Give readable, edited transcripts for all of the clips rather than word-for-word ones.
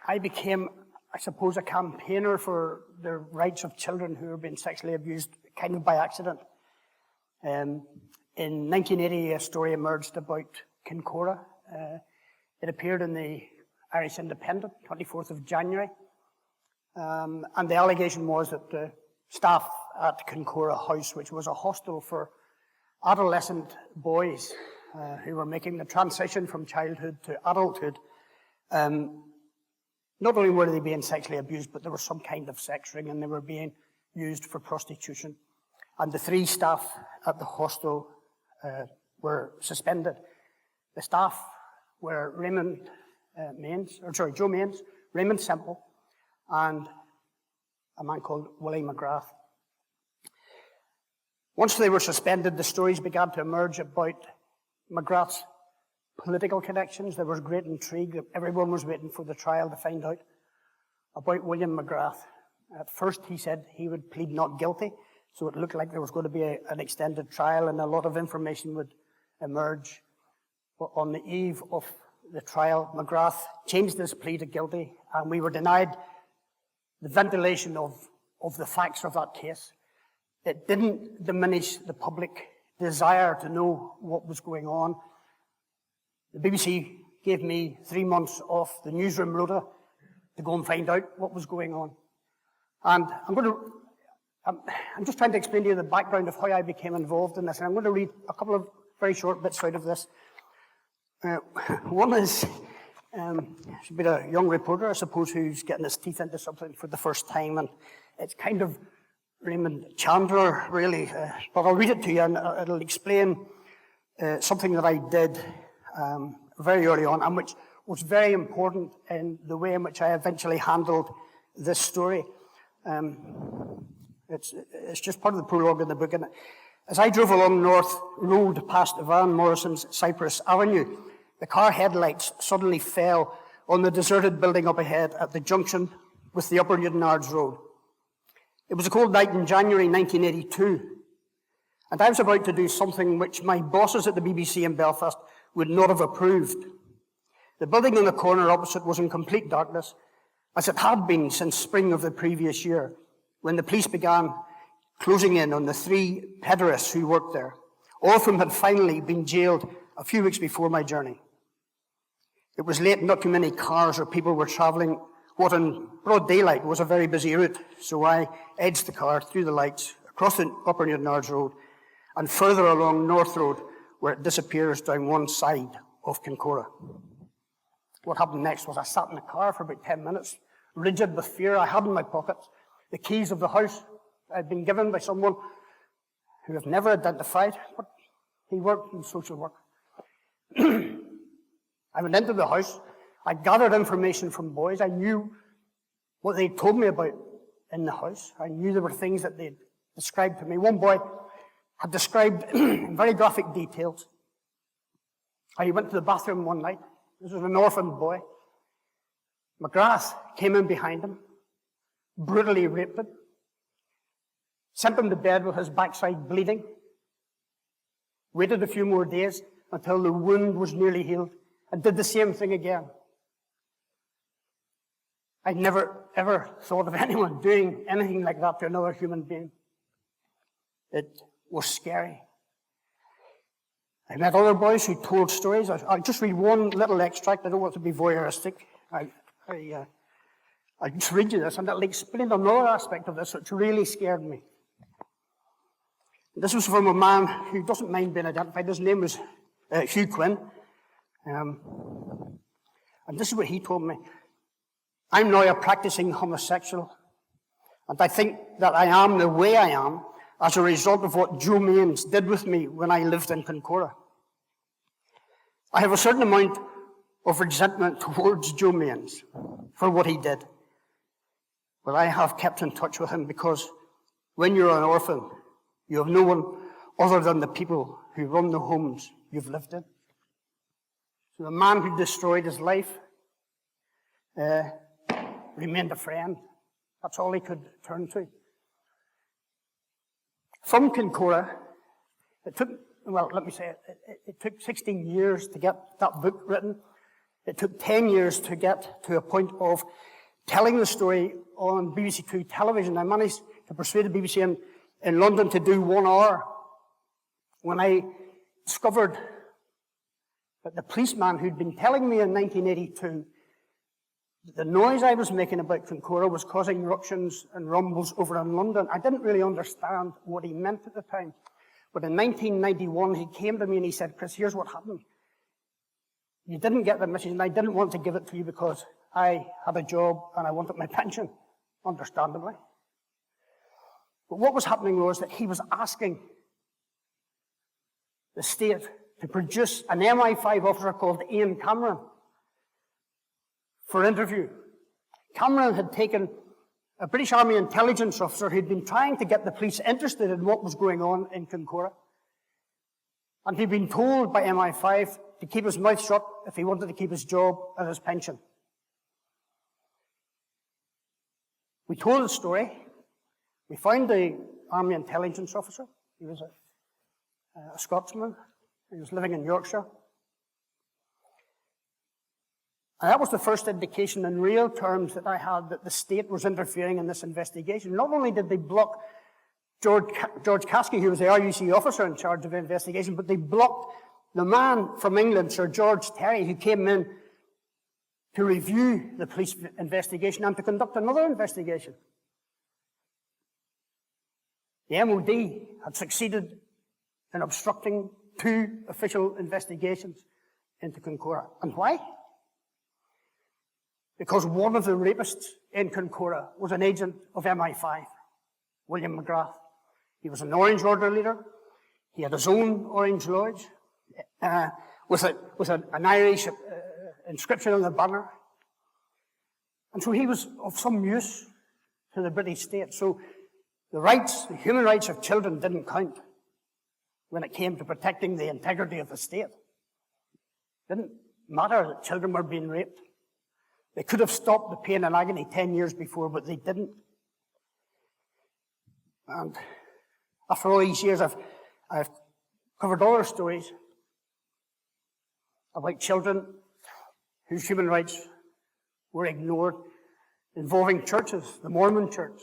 I became, I suppose, a campaigner for the rights of children who were being sexually abused, kind of by accident. In 1980, a story emerged about Kincora. It appeared in the Irish Independent, 24th of January. And the allegation was that the staff at Kincora House, which was a hostel for adolescent boys who were making the transition from childhood to adulthood, not only were they being sexually abused, but there was some kind of sex ring and they were being used for prostitution. And the 3 staff at the hostel were suspended. The staff were Joe Mains, Raymond Semple, and a man called Willie McGrath. Once they were suspended, the stories began to emerge about McGrath's political connections. There was great intrigue. Everyone was waiting for the trial to find out about William McGrath. At first, he said he would plead not guilty, so it looked like there was going to be an extended trial and a lot of information would emerge. But on the eve of the trial, McGrath changed his plea to guilty, and we were denied the ventilation of the facts of that case. It didn't diminish the public desire to know what was going on. The BBC gave me 3 months off the newsroom rota to go and find out what was going on. And I'm just trying to explain to you the background of how I became involved in this. And I'm going to read a couple of very short bits out of this. One is, should be a young reporter, I suppose, who's getting his teeth into something for the first time. And it's kind of Raymond Chandler, really. But I'll read it to you and it'll explain something that I did very early on, and which was very important in the way in which I eventually handled this story. It's just part of the prologue in the book. And as I drove along North Road past Van Morrison's Cypress Avenue, the car headlights suddenly fell on the deserted building up ahead at the junction with the Upper Newtonards Road. It was a cold night in January 1982, and I was about to do something which my bosses at the BBC in Belfast would not have approved. The building on the corner opposite was in complete darkness, as it had been since spring of the previous year, when the police began closing in on the 3 pederasts who worked there, all of whom had finally been jailed a few weeks before my journey. It was late, not too many cars or people were travelling what in broad daylight was a very busy route, so I edged the car through the lights, across the Upper Newtonards Road, and further along North Road, where it disappears down one side of Kincora. What happened next was I sat in the car for about 10 minutes, rigid with fear. I had in my pockets the keys of the house I'd been given by someone who I've never identified, but he worked in social work. I went into the house. I gathered information from boys. I knew what they'd told me about in the house. I knew there were things that they'd described to me. One boy had described in very graphic details how he went to the bathroom one night. This was an orphaned boy. McGrath came in behind him, brutally raped him, sent him to bed with his backside bleeding, waited a few more days until the wound was nearly healed, and did the same thing again. I never, ever thought of anyone doing anything like that to another human being. It was scary. I met other boys who told stories. I'll just read one little extract. I don't want to be voyeuristic. I'll just read you this, and it'll explain another aspect of this which really scared me. This was from a man who doesn't mind being identified. His name was Hugh Quinn. And this is what he told me. I'm now a practicing homosexual, and I think that I am the way I am as a result of what Joe Mains did with me when I lived in Kincora. I have a certain amount of resentment towards Joe Mains for what he did, but I have kept in touch with him because when you're an orphan, you have no one other than the people who run the homes you've lived in. So the man who destroyed his life remained a friend. That's all he could turn to. From Kincora, it took 16 years to get that book written. It took 10 years to get to a point of telling the story on BBC Two television. I managed to persuade the BBC in London to do 1 hour when I discovered that the policeman who'd been telling me in 1982 that the noise I was making about Concora was causing eruptions and rumbles over in London. I didn't really understand what he meant at the time. But in 1991, he came to me and he said, "Chris, here's what happened. You didn't get the message, and I didn't want to give it to you because I had a job and I wanted my pension," understandably. But what was happening was that he was asking the state to produce an MI5 officer called Ian Cameron for interview. Cameron had taken a British Army intelligence officer who'd been trying to get the police interested in what was going on in Concora. And he'd been told by MI5 to keep his mouth shut if he wanted to keep his job and his pension. We told the story. We found the Army intelligence officer. He was a Scotsman. He was living in Yorkshire. And that was the first indication in real terms that I had that the state was interfering in this investigation. Not only did they block George Caskey, who was the RUC officer in charge of the investigation, but they blocked the man from England, Sir George Terry, who came in to review the police investigation and to conduct another investigation. The MOD had succeeded in obstructing 2 official investigations into Concora. And why? Because one of the rapists in Concora was an agent of MI5, William McGrath. He was an Orange Order leader. He had his own Orange Lodge with an Irish inscription on the banner. And so he was of some use to the British state. So the human rights of children didn't count when it came to protecting the integrity of the state. It didn't matter that children were being raped. They could have stopped the pain and agony 10 years before, but they didn't. And after all these years, I've covered other stories about children whose human rights were ignored, involving churches, the Mormon church.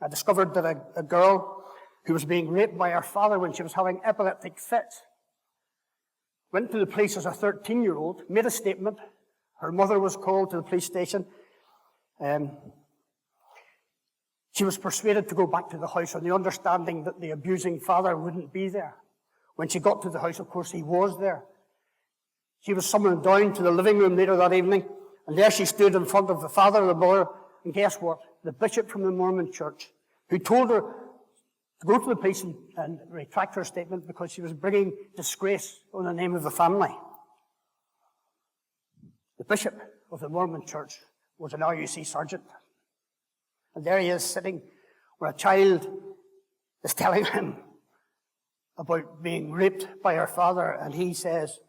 I discovered that a girl who was being raped by her father when she was having epileptic fits went to the police as a 13-year-old, made a statement. Her mother was called to the police station. She was persuaded to go back to the house on the understanding that the abusing father wouldn't be there. When she got to the house, of course, he was there. She was summoned down to the living room later that evening, and there she stood in front of the father and the mother, and guess what? The bishop from the Mormon church, who told her to go to the police and retract her statement because she was bringing disgrace on the name of the family. The bishop of the Mormon church was an RUC sergeant. And there he is sitting where a child is telling him about being raped by her father, and he says,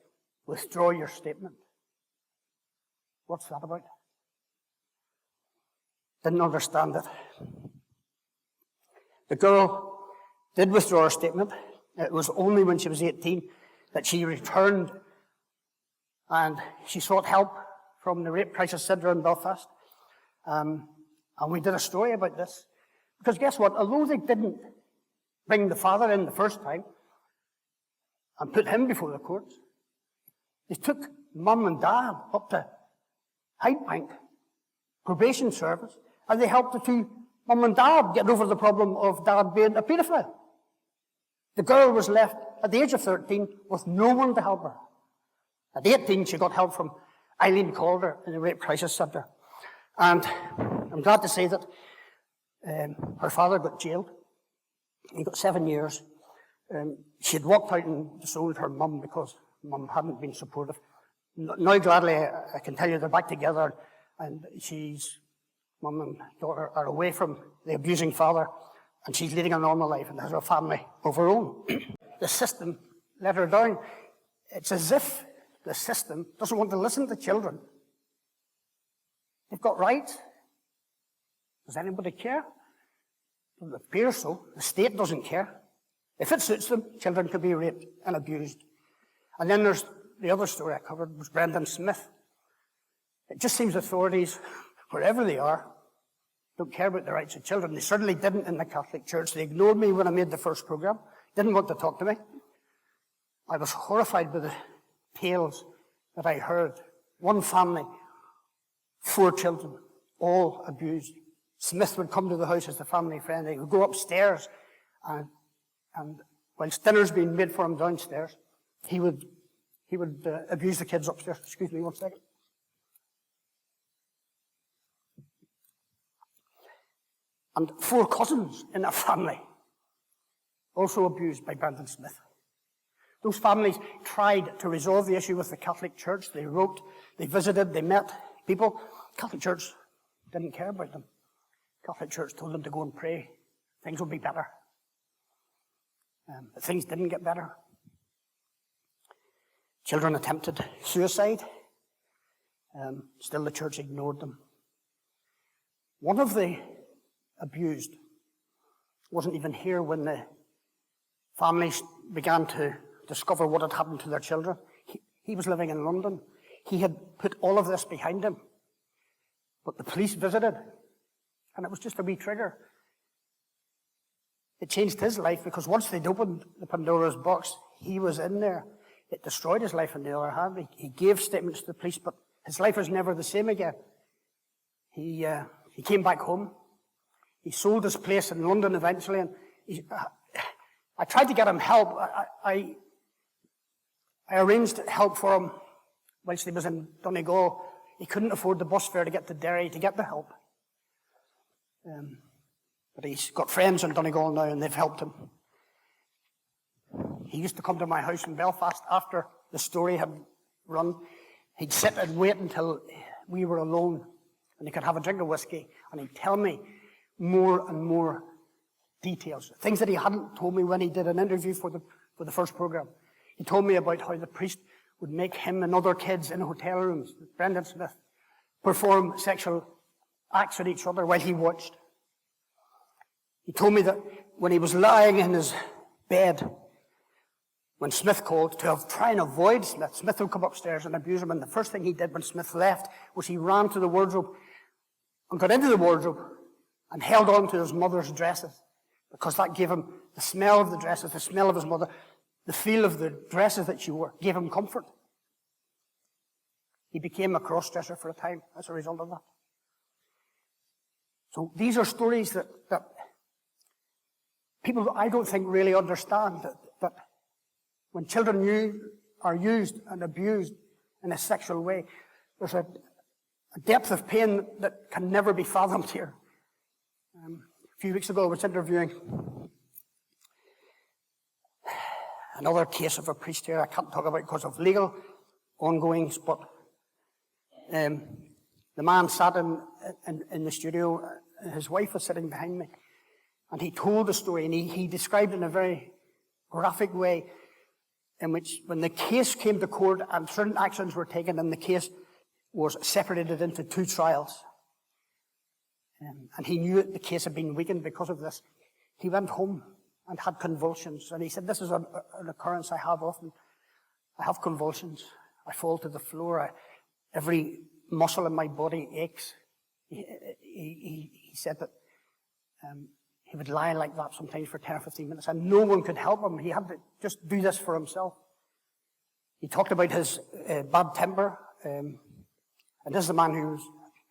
"Withdraw your statement." What's that about? Didn't understand it. The girl did withdraw her statement. It was only when she was 18 that she returned and she sought help from the Rape Crisis Centre in Belfast. And we did a story about this. Because guess what? Although they didn't bring the father in the first time and put him before the courts, they took mum and dad up to Hyde Bank probation service, and they helped the two, mum and dad, get over the problem of dad being a paedophile. The girl was left at the age of 13 with no one to help her. At 18, she got help from Eileen Calder in the Rape Crisis Centre. And I'm glad to say that her father got jailed. He got 7 years. She had walked out and disowned her mum because mum hadn't been supportive. Now, gladly, I can tell you they're back together, and mum and daughter are away from the abusing father, and she's leading a normal life and has a family of her own. The system let her down. It's as if the system doesn't want to listen to children. They've got rights. Does anybody care? It appears so. The state doesn't care. If it suits them, children can be raped and abused. And then there's the other story I covered was Brendan Smith. It just seems authorities, wherever they are, don't care about the rights of children. They certainly didn't in the Catholic Church. They ignored me when I made the first program, didn't want to talk to me. I was horrified by the tales that I heard. One family, 4 children, all abused. Smith would come to the house as the family friend. He would go upstairs, and whilst dinner's being made for him downstairs, he would abuse the kids upstairs. Excuse me one second. And 4 cousins in a family, also abused by Brendan Smith. Those families tried to resolve the issue with the Catholic Church. They wrote, they visited, they met people. Catholic Church didn't care about them. Catholic Church told them to go and pray. Things will be better. But things didn't get better. Children attempted suicide. Still the church ignored them. One of the abused wasn't even here when the families began to discover what had happened to their children. He was living in London. He had put all of this behind him. But the police visited, and it was just a wee trigger. It changed his life, because once they'd opened the Pandora's box, he was in there. It destroyed his life on the other hand. He gave statements to the police, but his life was never the same again. He came back home. He sold his place in London eventually, and I tried to get him help. I arranged help for him whilst he was in Donegal. He couldn't afford the bus fare to get to Derry to get the help. But he's got friends in Donegal now, and they've helped him. He used to come to my house in Belfast after the story had run. He'd sit and wait until we were alone, and he could have a drink of whiskey, and he'd tell me more and more details, things that he hadn't told me when he did an interview for the first program. He told me about how the priest would make him and other kids in hotel rooms, Brendan Smith, perform sexual acts on each other while he watched. He told me that when he was lying in his bed, when Smith called, to try and avoid Smith, Smith would come upstairs and abuse him, and the first thing he did when Smith left was he ran to the wardrobe and got into the wardrobe and held on to his mother's dresses, because that gave him the smell of the dresses, the smell of his mother, the feel of the dresses that she wore, gave him comfort. He became a cross-dresser for a time as a result of that. So these are stories that people, I don't think, really understand, that when children are used and abused in a sexual way, there's a depth of pain that can never be fathomed here. A few weeks ago, I was interviewing another case of a priest here. I can't talk about it because of legal ongoings, but the man sat in the studio, his wife was sitting behind me, and he told the story, and he described in a very graphic way in which, when the case came to court and certain actions were taken, and the case was separated into 2 trials, and he knew the case had been weakened because of this, he went home and had convulsions. And he said, "This is an occurrence I have often. I have convulsions. I fall to the floor. Every muscle in my body aches." He said that he would lie like that sometimes for 10 or 15 minutes, and no one could help him. He had to just do this for himself. He talked about his bad temper, and this is a man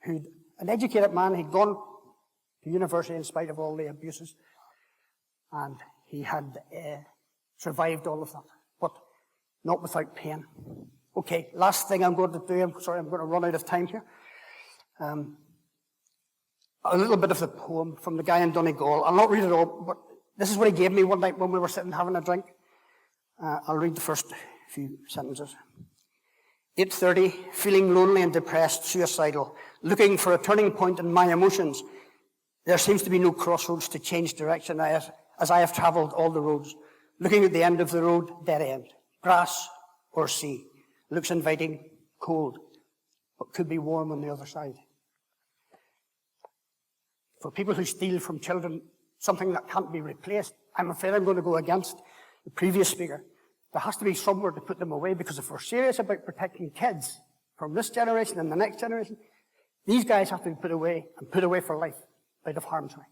who'd an educated man. He'd gone to university in spite of all the abuses, and he had survived all of that, but not without pain. Okay, last thing I'm going to do, I'm sorry, I'm going to run out of time here. A little bit of the poem from the guy in Donegal. I'll not read it all, but this is what he gave me one night when we were sitting having a drink. I'll read the first few sentences. 8:30, feeling lonely and depressed, suicidal, looking for a turning point in my emotions. There seems to be no crossroads to change direction as I have travelled all the roads. Looking at the end of the road, dead end. Grass or sea. Looks inviting, cold, but could be warm on the other side. For people who steal from children something that can't be replaced, I'm afraid I'm going to go against the previous speaker. there has to be somewhere to put them away, because if we're serious about protecting kids from this generation and the next generation, these guys have to be put away, and put away for life, out of harm's way.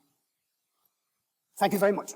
Thank you very much.